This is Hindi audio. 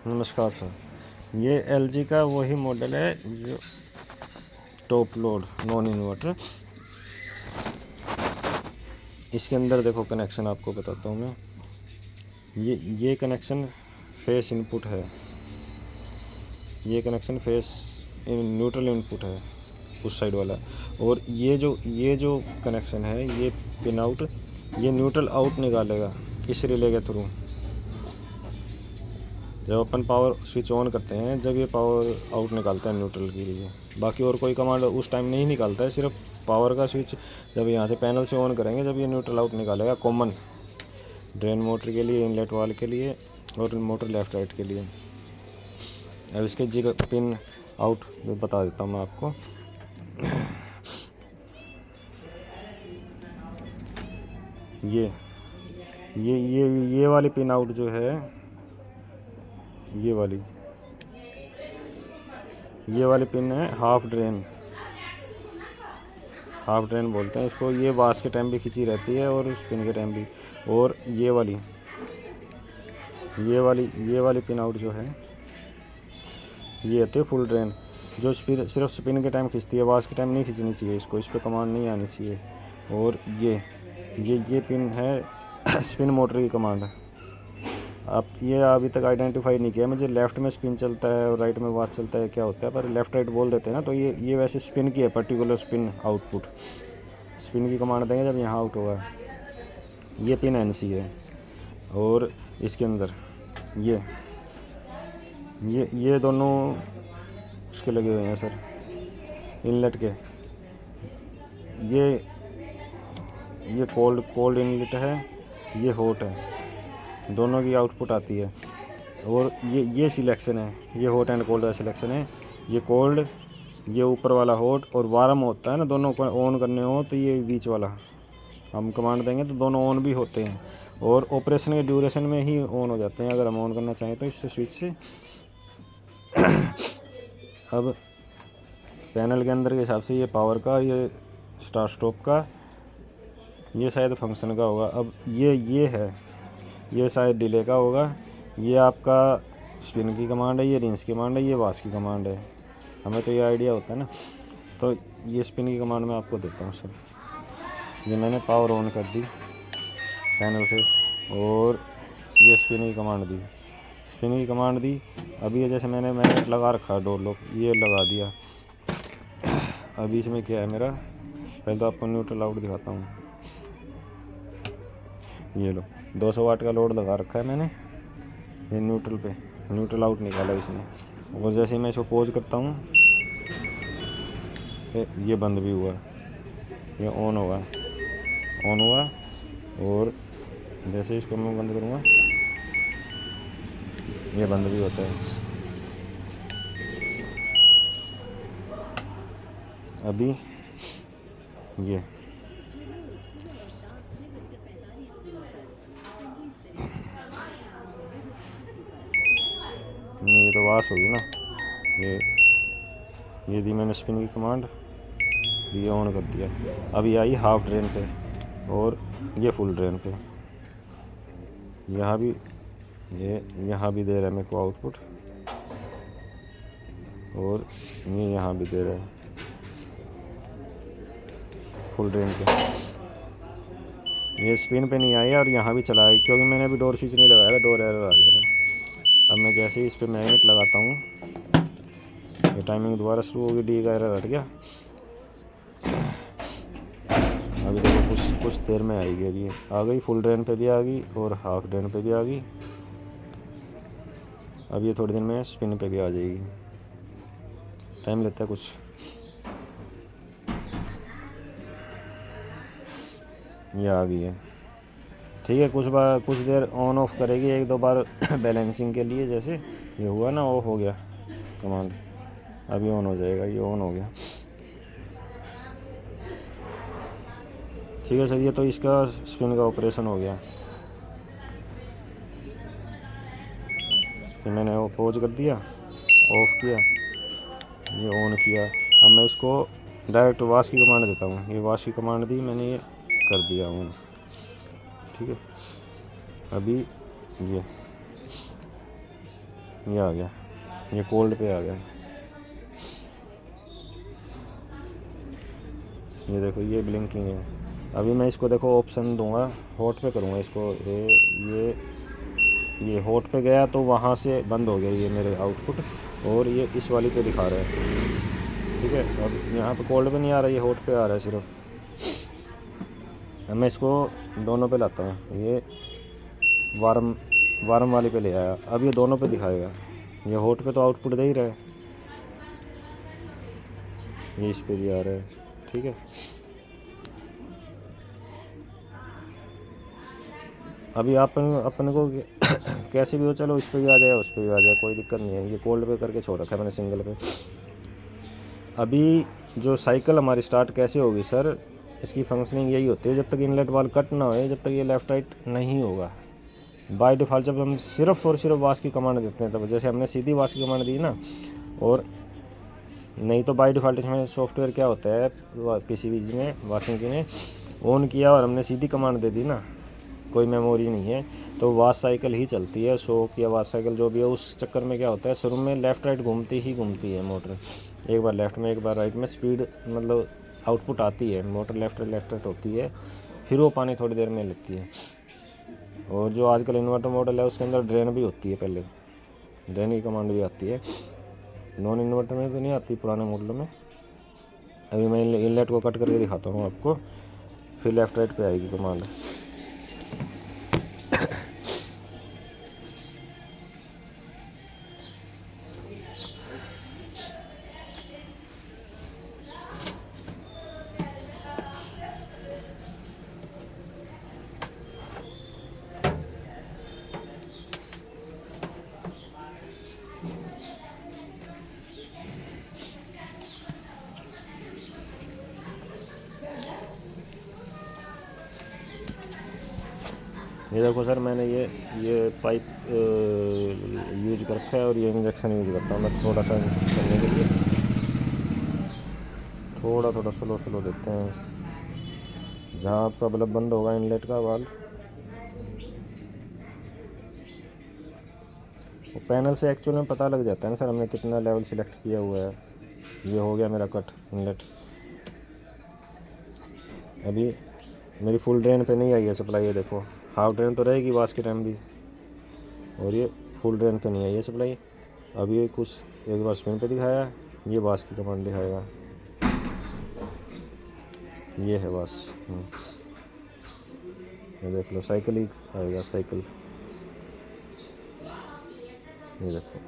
नमस्कार सर, ये एलजी का वही मॉडल है जो टॉप लोड नॉन इन्वर्टर। इसके अंदर देखो कनेक्शन आपको बताता हूँ मैं। ये कनेक्शन फेस इनपुट है, ये कनेक्शन फेस न्यूट्रल इनपुट है उस साइड वाला। और ये जो कनेक्शन है ये पिन आउट, ये न्यूट्रल आउट निकालेगा इस रिले के थ्रू। जब अपन पावर स्विच ऑन करते हैं जब ये पावर आउट निकालता है न्यूट्रल के लिए, बाकी और कोई कमांड उस टाइम नहीं निकालता है। सिर्फ पावर का स्विच जब यहाँ से पैनल से ऑन करेंगे जब ये न्यूट्रल आउट निकालेगा, कॉमन ड्रेन मोटर के लिए, इनलेट वाल के लिए और मोटर लेफ़्ट राइट के लिए। अब इसके जी पिन आउट बता देता हूँ मैं आपको। ये वाली पिन आउट जो है, ये वाली पिन है हाफ ड्रेन बोलते हैं इसको। ये वाश के टाइम भी खिंची रहती है और स्पिन के टाइम भी। और ये वाली पिन आउट जो है ये होती है फुल ड्रेन, जो सिर्फ स्पिन के टाइम खिंचती है, वाश के टाइम नहीं खींचनी चाहिए इसको, इस पर कमांड नहीं आनी चाहिए। और ये पिन है स्पिन मोटर की कमांड है। आप ये अभी तक आइडेंटिफाई नहीं किया मुझे, लेफ़्ट में स्पिन चलता है और राइट में वाश चलता है, क्या होता है, पर लेफ़्ट राइट बोल देते हैं ना। तो ये वैसे स्पिन की है, पर्टिकुलर स्पिन आउटपुट। स्पिन की कमांड देंगे जब यहाँ आउट होगा। ये पिन एनसी है। और इसके अंदर ये दोनों उसके लगे हुए हैं सर, इनलेट के। ये कोल्ड इनलेट है, ये हॉट है, दोनों की आउटपुट आती है। और ये सिलेक्शन है, ये हॉट एंड कोल्ड का सिलेक्शन है। ये कोल्ड, ये ऊपर वाला हॉट, और वार्म होता है ना, दोनों को ऑन करने हो तो ये बीच वाला हम कमांड देंगे तो दोनों ऑन भी होते हैं और ऑपरेशन के ड्यूरेशन में ही ऑन हो जाते हैं अगर हम ऑन करना चाहें तो इससे स्विच से। अब पैनल के अंदर के हिसाब से ये पावर का, ये स्टार्ट स्टॉप का, ये शायद फंक्शन का होगा। अब ये है, ये शायद डिले का होगा। ये आपका स्पिन की कमांड है, ये रिंस की कमांड है, ये वाश की कमांड है। हमें तो ये आइडिया होता है ना। तो ये स्पिन की कमांड मैं आपको देता हूँ सर। ये मैंने पावर ऑन कर दी पैनल से और ये स्पिन की कमांड दी। अभी ये जैसे मैंने लगा रखा डोर लॉक, ये लगा दिया। अभी इसमें क्या है मेरा, पहले तो आपको न्यूट्रल आउट दिखाता हूँ। ये लो 200 वाट का लोड लगा रखा है मैंने, ये न्यूट्रल पे, न्यूट्रल आउट निकाला इसने। और जैसे ही मैं इसको पोज करता हूँ ये बंद भी हुआ, ये ऑन हुआ। और जैसे इसको मैं बंद करूँगा ये बंद भी होता है। अभी ये तो वाश होगी ना। ये दी मैंने स्पिन की कमांड, ये ऑन कर दिया। अभी आई हाफ ड्रेन पे और ये फुल ड्रेन पे। यहाँ भी दे रहा है मेरे को आउटपुट, और ये यहाँ भी दे रहा है फुल ड्रेन पे। ये स्पिन पे नहीं आया और यहाँ भी चला है क्योंकि मैंने अभी डोर स्विच नहीं लगाया था, डोर एरर आ गया था। अब मैं जैसे ही इस पर मैग्नेट लगाता हूँ, ये टाइमिंग दोबारा शुरू होगी, डी का एरर हट गया। अभी देखो कुछ देर में आएगी। अभी ये आ गई, फुल ड्रेन पे भी आ गई और हाफ ड्रेन पे भी आ गई। अब ये थोड़ी देर में स्पिन पे भी आ जाएगी, टाइम लेता है कुछ। ये आ गई है, ठीक है। कुछ देर ऑन ऑफ करेगी, 1-2 बार बैलेंसिंग के लिए। जैसे ये हुआ ना, ऑफ हो गया कमांड, अभी ऑन हो जाएगा। ये ऑन हो गया, ठीक है सर। ये तो इसका स्पिन का ऑपरेशन हो गया। फिर मैंने वो पॉज कर दिया, ऑफ किया, ये ऑन किया। अब मैं इसको डायरेक्ट वाश की कमांड देता हूँ। ये वाश की कमांड दी मैंने, ये कर दिया ऑन, ठीक है। अभी ये आ गया, ये कोल्ड पे आ गया। ये देखो ये ब्लिंकिंग है। अभी मैं इसको देखो ऑप्शन दूंगा, हॉट पे करूँगा इसको, ये हॉट पे गया तो वहाँ से बंद हो गया ये मेरे आउटपुट, और ये इस वाली पे दिखा रहा है। ठीक है, अब यहाँ पे कोल्ड पे नहीं आ रहा, ये हॉट पे आ रहा है सिर्फ। अब मैं इसको दोनों पे लाता हूँ, ये वार्म वाली पे ले आया, अब ये दोनों पे दिखाएगा। ये हॉट पे तो आउटपुट दे ही रहा है, ये इस पे भी आ रहा है। ठीक है, अभी अपन को कैसे भी हो, चलो इस पे भी आ जाए उस पे भी आ जाए, कोई दिक्कत नहीं है। ये कोल्ड पे करके छोड़ रखा है मैंने सिंगल पे। अभी जो साइकिल हमारी स्टार्ट कैसे होगी सर, इसकी फंक्शनिंग यही होती है, जब तक इनलेट वाल कट ना हो, जब तक ये लेफ़्ट राइट नहीं होगा। बाय डिफ़ॉल्ट जब हम सिर्फ और सिर्फ वाश की कमांड देते हैं, तब जैसे हमने सीधी वाश की कमांड दी ना, और नहीं तो बाय डिफ़ॉल्ट इसमें सॉफ्टवेयर क्या होता है, पीसीबी में वाशिंग की ने ऑन किया और हमने सीधी कमांड दे दी ना, कोई मेमोरी नहीं है, तो वाश साइकिल ही चलती है, शॉक या वाश साइकिल जो भी है। उस चक्कर में क्या होता है, शुरू में लेफ़्ट राइट घूमती है मोटर, एक बार लेफ़्ट में एक बार राइट में, स्पीड मतलब आउटपुट आती है, मोटर लेफ़्ट राइट होती है, फिर वो पानी थोड़ी देर में लेती है। और जो आजकल इन्वर्टर मॉडल है उसके अंदर ड्रेन भी होती है, पहले ड्रेन की कमांड भी आती है, नॉन इन्वर्टर में तो नहीं आती पुराने मॉडल में। अभी मैं इनलेट को कट करके दिखाता हूँ आपको, फिर लेफ़्ट राइट पे आएगी कमांड। ये देखो सर, मैंने ये पाइप यूज कर रखा है, और ये इंजेक्शन यूज करता हूँ मैं थोड़ा सा करने के लिए। थोड़ा स्लो देते हैं, जहाँ आपका बल्ब बंद होगा इनलेट का वाल्व, वो पैनल से एक्चुअल में पता लग जाता है ना सर हमने कितना लेवल सिलेक्ट किया हुआ है। ये हो गया मेरा कट इनलेट। अभी मेरी फुल ड्रेन पे नहीं आई है सप्लाई, ये देखो हाफ ड्रेन तो रहेगी वाश के टाइम भी, और ये फुल ड्रेन पे नहीं आई है सप्लाई। अभी ये कुछ एक बार स्पिन पे दिखाया, ये वाश की कमांड दिखाएगा, ये है वाश। ये देख लो साइकिल ही आएगा, साइकिल, ये देखो